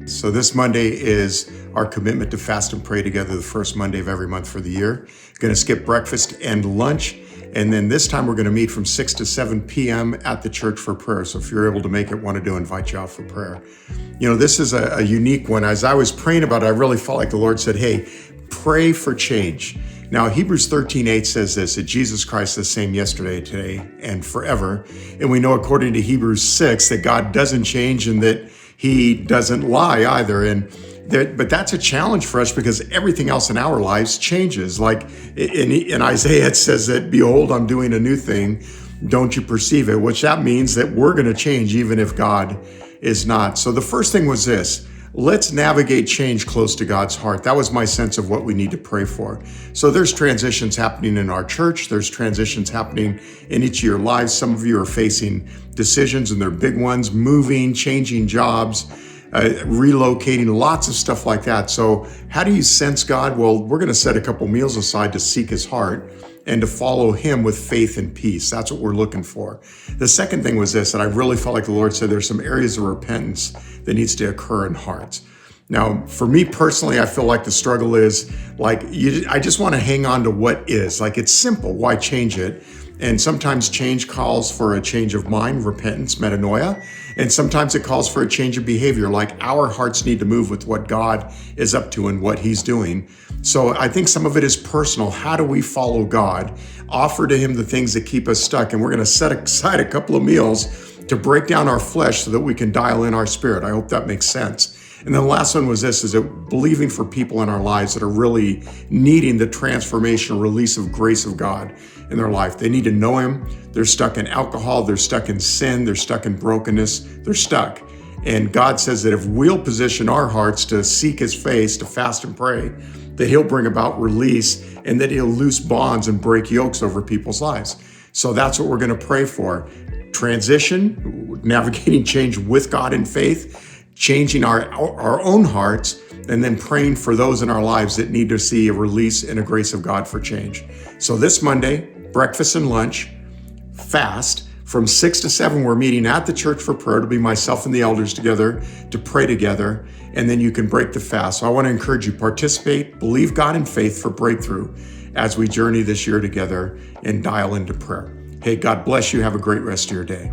So this Monday is our commitment to fast and pray together the first Monday of every month for the year. Going to skip breakfast and lunch. And then this time we're going to meet from 6 to 7 p.m. at the church for prayer. So if you're able to make it, wanted to invite you out for prayer. You know, this is a unique one. As I was praying about it, I really felt like the Lord said, hey, pray for change. Now, Hebrews 13:8 says this, that Jesus Christ is the same yesterday, today, and forever. And we know according to Hebrews 6 that God doesn't change and that he doesn't lie either. But that's a challenge for us because everything else in our lives changes. Like in Isaiah, it says that, behold, I'm doing a new thing. Don't you perceive it? Which that means that we're going to change even if God is not. So the first thing was this. Let's navigate change close to God's heart. That was my sense of what we need to pray for. So there's transitions happening in our church. There's transitions happening in each of your lives. Some of you are facing decisions, and they're big ones, moving, changing jobs, relocating, lots of stuff like that. So how do you sense God? Well, we're going to set a couple meals aside to seek his heart and to follow him with faith and peace. That's what we're looking for. The second thing was this, that I really felt like the Lord said there's some areas of repentance that needs to occur in hearts. Now, for me personally, I feel like the struggle is I just want to hang on to what is. Like, it's simple. Why change it? And sometimes change calls for a change of mind, repentance, metanoia. And sometimes it calls for a change of behavior. Like, our hearts need to move with what God is up to and what he's doing. So I think some of it is personal. How do we follow God? Offer to him the things that keep us stuck. And we're going to set aside a couple of meals to break down our flesh so that we can dial in our spirit. I hope that makes sense. And then the last one was this, is that believing for people in our lives that are really needing the transformation, release of grace of God in their life. They need to know him. They're stuck in alcohol. They're stuck in sin. They're stuck in brokenness. They're stuck. And God says that if we'll position our hearts to seek his face, to fast and pray, that he'll bring about release and that he'll loose bonds and break yokes over people's lives. So that's what we're going to pray for. Transition, navigating change with God in faith, changing our own hearts, and then praying for those in our lives that need to see a release and a grace of God for change. So this Monday, breakfast and lunch, fast, from 6 to 7, we're meeting at the church for prayer. To be myself and the elders together to pray together, and then you can break the fast. So I want to encourage you, participate, believe God in faith for breakthrough as we journey this year together and dial into prayer. Hey, God bless you. Have a great rest of your day.